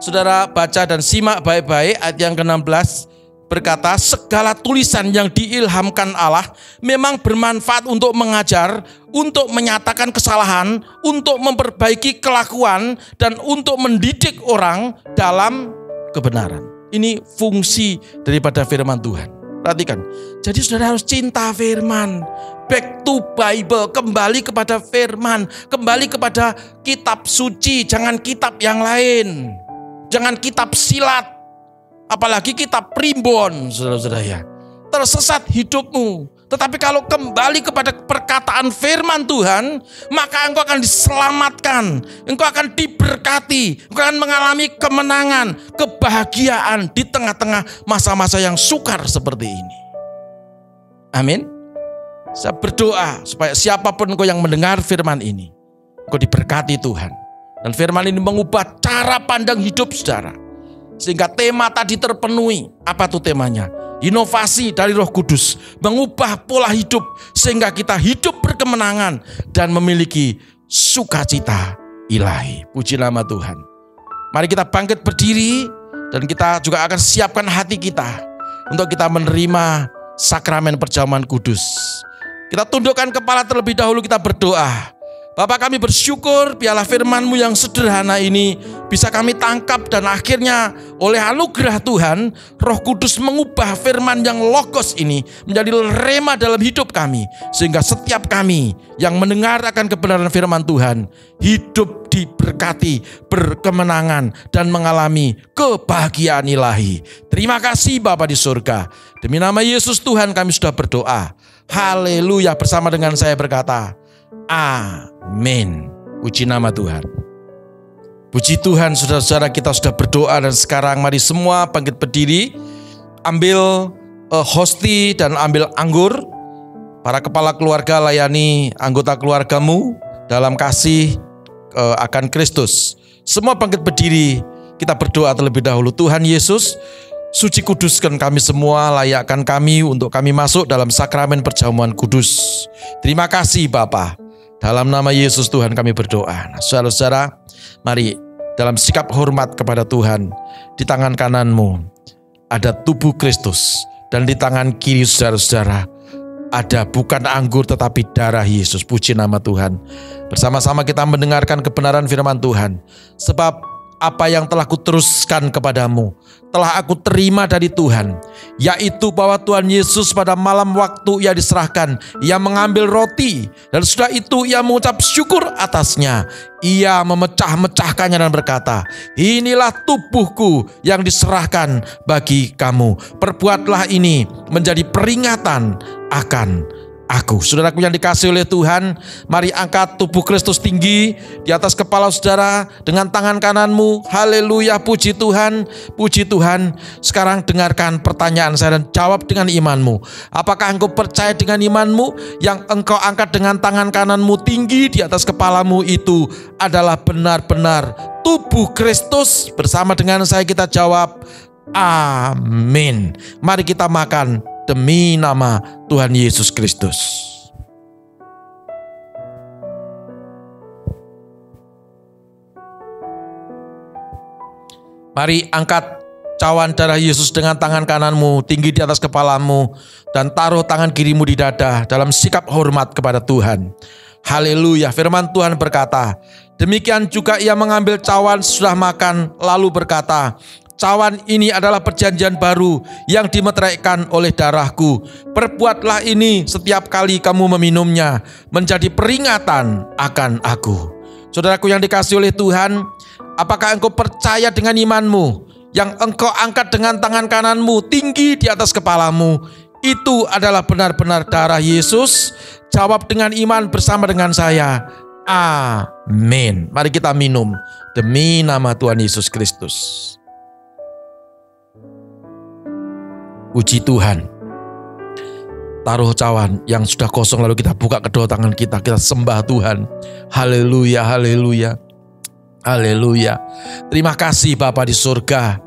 Saudara baca dan simak baik-baik. Ayat yang ke-16 berkata, segala tulisan yang diilhamkan Allah memang bermanfaat untuk mengajar, untuk menyatakan kesalahan, untuk memperbaiki kelakuan, dan untuk mendidik orang dalam kebenaran. Ini fungsi daripada firman Tuhan. Perhatikan. Jadi saudara harus cinta firman. Back to Bible, kembali kepada firman, kembali kepada kitab suci, jangan kitab yang lain. Jangan kitab silat, apalagi kitab primbon, saudara-saudara ya. Tersesat hidupmu. Tetapi kalau kembali kepada perkataan firman Tuhan, maka engkau akan diselamatkan, engkau akan diberkati, engkau akan mengalami kemenangan, kebahagiaan di tengah-tengah masa-masa yang sukar seperti ini. Amin. Saya berdoa supaya siapapun engkau yang mendengar firman ini, engkau diberkati Tuhan. Dan firman ini mengubah cara pandang hidup saudara. Sehingga tema tadi terpenuhi. Apa tuh temanya? Inovasi dari Roh Kudus. Mengubah pola hidup. Sehingga kita hidup berkemenangan. Dan memiliki sukacita ilahi. Puji nama Tuhan. Mari kita bangkit berdiri. Dan kita juga akan siapkan hati kita. Untuk kita menerima sakramen perjamuan kudus. Kita tundukkan kepala terlebih dahulu, kita berdoa. Bapak, kami bersyukur biarlah firman-Mu yang sederhana ini bisa kami tangkap, dan akhirnya oleh anugerah Tuhan, Roh Kudus mengubah firman yang logos ini menjadi rema dalam hidup kami, sehingga setiap kami yang mendengar akan kebenaran firman Tuhan hidup diberkati, berkemenangan, dan mengalami kebahagiaan ilahi. Terima kasih Bapa di surga. Demi nama Yesus Tuhan kami sudah berdoa. Haleluya. Bersama dengan saya berkata, amin. Puji nama Tuhan. Puji Tuhan, saudara-saudara, kita sudah berdoa, dan sekarang mari semua bangkit berdiri, ambil hosti dan ambil anggur. Para kepala keluarga, layani anggota keluargamu dalam kasih akan Kristus. Semua bangkit berdiri, kita berdoa terlebih dahulu. Tuhan Yesus, suci kuduskan kami semua, layakkan kami untuk kami masuk dalam sakramen perjamuan kudus. Terima kasih Bapa. Dalam nama Yesus Tuhan kami berdoa. Nah, saudara-saudara, mari dalam sikap hormat kepada Tuhan, di tangan kananmu ada tubuh Kristus, dan di tangan kiri saudara-saudara ada bukan anggur tetapi darah Yesus. Puji nama Tuhan. Bersama-sama kita mendengarkan kebenaran firman Tuhan. Sebab apa yang telah kuteruskan kepadamu telah aku terima dari Tuhan, yaitu bahwa Tuhan Yesus pada malam waktu ia diserahkan, ia mengambil roti, dan setelah itu ia mengucap syukur atasnya. Ia memecah-mecahkannya dan berkata, inilah tubuhku yang diserahkan bagi kamu. Perbuatlah ini menjadi peringatan akan aku. Saudaraku yang dikasihi oleh Tuhan, mari angkat tubuh Kristus tinggi di atas kepala saudara dengan tangan kananmu. Haleluya, puji Tuhan, puji Tuhan. Sekarang dengarkan pertanyaan saya dan jawab dengan imanmu. Apakah engkau percaya dengan imanmu? Yang engkau angkat dengan tangan kananmu tinggi di atas kepalamu itu adalah benar-benar tubuh Kristus? Bersama dengan saya kita jawab, amin. Mari kita makan demi nama Tuhan Yesus Kristus. Mari angkat cawan darah Yesus dengan tangan kananmu tinggi di atas kepalamu, dan taruh tangan kirimu di dada dalam sikap hormat kepada Tuhan. Haleluya. Firman Tuhan berkata, demikian juga ia mengambil cawan sesudah makan, lalu berkata, cawan ini adalah perjanjian baru yang dimeteraikan oleh darahku. Perbuatlah ini setiap kali kamu meminumnya, menjadi peringatan akan aku. Saudaraku yang dikasihi oleh Tuhan, apakah engkau percaya dengan imanmu? Yang engkau angkat dengan tangan kananmu tinggi di atas kepalamu, itu adalah benar-benar darah Yesus? Jawab dengan iman bersama dengan saya, amin. Mari kita minum demi nama Tuhan Yesus Kristus. Puji Tuhan. Taruh cawan yang sudah kosong, lalu kita buka kedua tangan kita sembah Tuhan. Haleluya, haleluya, haleluya. Terima kasih Bapa di surga.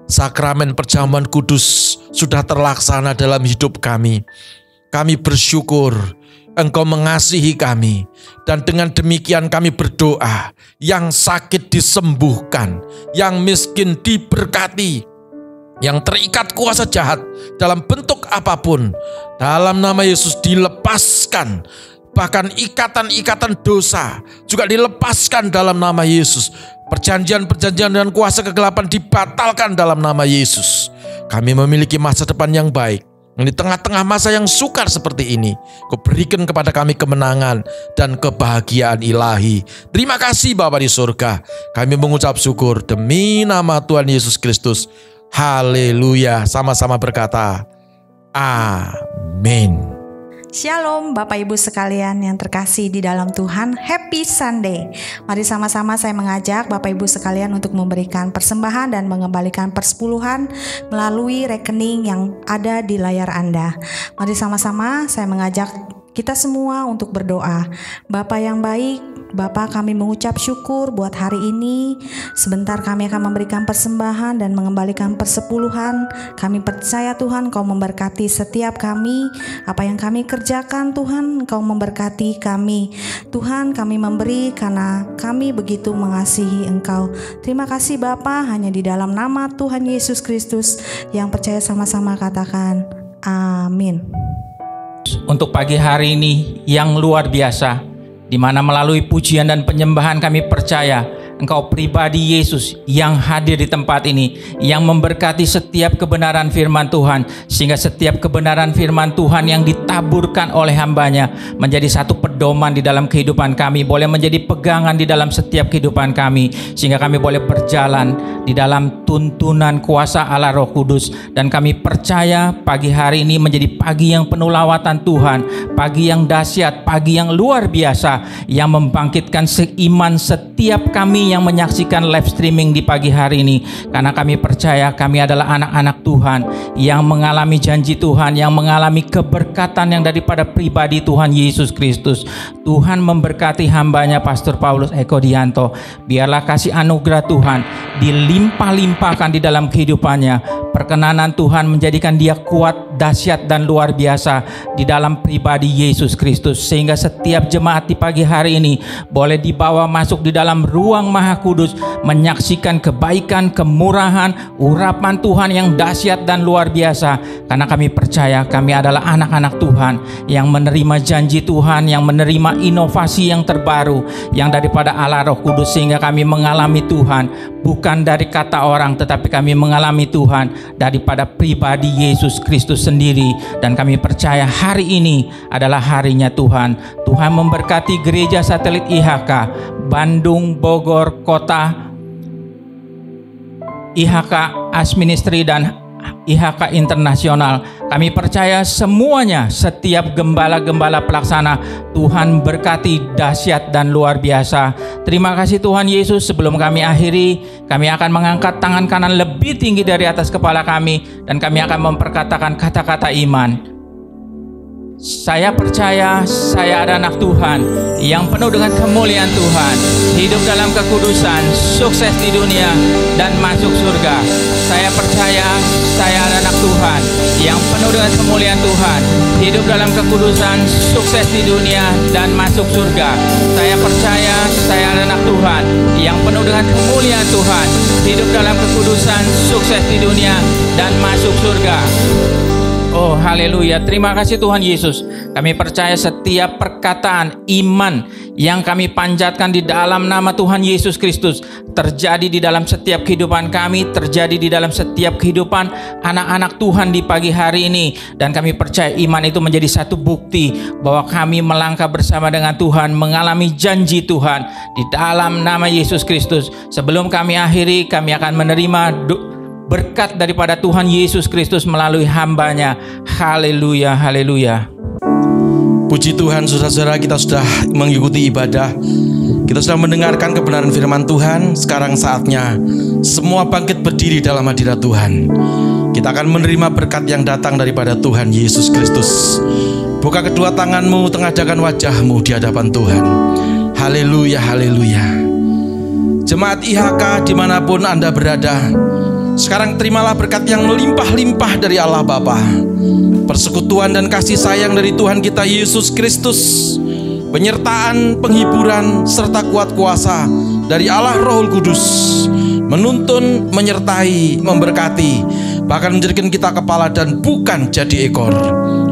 Sakramen perjamuan kudus sudah terlaksana dalam hidup kami. Kami bersyukur Engkau mengasihi kami, dan dengan demikian kami berdoa, yang sakit disembuhkan, yang miskin diberkati, yang terikat kuasa jahat dalam bentuk apapun, dalam nama Yesus dilepaskan. Bahkan ikatan-ikatan dosa juga dilepaskan dalam nama Yesus. Perjanjian-perjanjian dan kuasa kegelapan dibatalkan dalam nama Yesus. Kami memiliki masa depan yang baik. Di tengah-tengah masa yang sukar seperti ini, Kau berikan kepada kami kemenangan dan kebahagiaan ilahi. Terima kasih Bapa di surga. Kami mengucap syukur demi nama Tuhan Yesus Kristus. Haleluya. Sama-sama berkata, amin. Shalom Bapak Ibu sekalian yang terkasih di dalam Tuhan, Happy Sunday. Mari sama-sama saya mengajak Bapak Ibu sekalian untuk memberikan persembahan dan mengembalikan persepuluhan melalui rekening yang ada di layar Anda. Mari sama-sama saya mengajak kita semua untuk berdoa. Bapa yang baik, Bapa, kami mengucap syukur buat hari ini. Sebentar kami akan memberikan persembahan dan mengembalikan persepuluhan. Kami percaya Tuhan Kau memberkati setiap kami. Apa yang kami kerjakan Tuhan, Kau memberkati kami. Tuhan, kami memberi karena kami begitu mengasihi Engkau. Terima kasih Bapa, hanya di dalam nama Tuhan Yesus Kristus yang percaya sama-sama katakan amin. Untuk pagi hari ini yang luar biasa, di mana melalui pujian dan penyembahan kami percaya Engkau pribadi Yesus yang hadir di tempat ini, yang memberkati setiap kebenaran firman Tuhan, sehingga setiap kebenaran firman Tuhan yang ditaburkan oleh hamba-Nya menjadi satu pedoman di dalam kehidupan kami, boleh menjadi pegangan di dalam setiap kehidupan kami, sehingga kami boleh berjalan di dalam tuntunan kuasa Allah Roh Kudus. Dan kami percaya pagi hari ini menjadi pagi yang penuh lawatan Tuhan, pagi yang dahsyat, pagi yang luar biasa, yang membangkitkan seiman setiap kami yang menyaksikan live streaming di pagi hari ini. Karena kami percaya kami adalah anak-anak Tuhan yang mengalami janji Tuhan, yang mengalami keberkatan yang daripada pribadi Tuhan Yesus Kristus. Tuhan memberkati hamba-Nya Pastor Paulus Eko Dianto. Biarlah kasih anugerah Tuhan dilimpah-limpahkan di dalam kehidupannya. Perkenanan Tuhan menjadikan dia kuat, dahsyat dan luar biasa di dalam pribadi Yesus Kristus, sehingga setiap jemaat di pagi hari ini boleh dibawa masuk di dalam ruang Maha Kudus, menyaksikan kebaikan, kemurahan, urapan Tuhan yang dahsyat dan luar biasa. Karena kami percaya kami adalah anak-anak Tuhan yang menerima janji Tuhan, yang menerima inovasi yang terbaru yang daripada Allah Roh Kudus, sehingga kami mengalami Tuhan bukan dari kata orang, tetapi kami mengalami Tuhan daripada pribadi Yesus Kristus sendiri. Dan kami percaya hari ini adalah harinya Tuhan. Tuhan memberkati gereja satelit IHK Bandung, Bogor, Kota, IHK As Ministry dan IHK Internasional. Kami percaya semuanya, setiap gembala-gembala pelaksana, Tuhan berkati dahsyat dan luar biasa. Terima kasih Tuhan Yesus. Sebelum kami akhiri, kami akan mengangkat tangan kanan lebih tinggi dari atas kepala kami, dan kami akan memperkatakan kata-kata iman. Saya percaya saya ada anak Tuhan yang penuh dengan kemuliaan Tuhan, hidup dalam kekudusan, sukses di dunia dan masuk surga. Saya percaya saya ada anak Tuhan yang penuh dengan kemuliaan Tuhan, hidup dalam kekudusan, sukses di dunia dan masuk surga. Saya percaya saya ada anak Tuhan yang penuh dengan kemuliaan Tuhan, hidup dalam kekudusan, sukses di dunia dan masuk surga. Oh haleluya, terima kasih Tuhan Yesus. Kami percaya setiap perkataan iman yang kami panjatkan di dalam nama Tuhan Yesus Kristus terjadi di dalam setiap kehidupan kami, terjadi di dalam setiap kehidupan anak-anak Tuhan di pagi hari ini. Dan kami percaya iman itu menjadi satu bukti bahwa kami melangkah bersama dengan Tuhan, mengalami janji Tuhan di dalam nama Yesus Kristus. Sebelum kami akhiri, kami akan menerima berkat daripada Tuhan Yesus Kristus melalui hamba-Nya. Haleluya, haleluya. Puji Tuhan, saudara-saudara, kita sudah mengikuti ibadah, kita sudah mendengarkan kebenaran firman Tuhan. Sekarang saatnya semua bangkit berdiri dalam hadirat Tuhan. Kita akan menerima berkat yang datang daripada Tuhan Yesus Kristus. Buka kedua tanganmu, tengadahkan wajahmu di hadapan Tuhan. Haleluya, haleluya. Jemaat IHK dimanapun Anda berada, sekarang terimalah berkat yang melimpah-limpah dari Allah Bapa, persekutuan dan kasih sayang dari Tuhan kita Yesus Kristus, penyertaan, penghiburan, serta kuat kuasa dari Allah Roh Kudus, menuntun, menyertai, memberkati, bahkan menjadikan kita kepala dan bukan jadi ekor,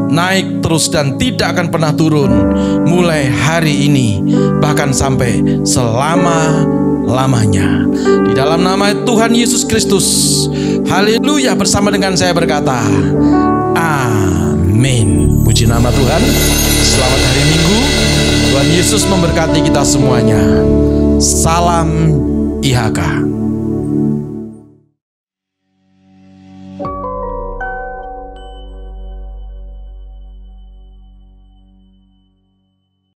naik terus dan tidak akan pernah turun, mulai hari ini, bahkan sampai selama-lamanya. Di dalam nama Tuhan Yesus Kristus, haleluya. Bersama dengan saya berkata, amin. Puji nama Tuhan. Selamat hari Minggu. Tuhan Yesus memberkati kita semuanya. Salam IHK.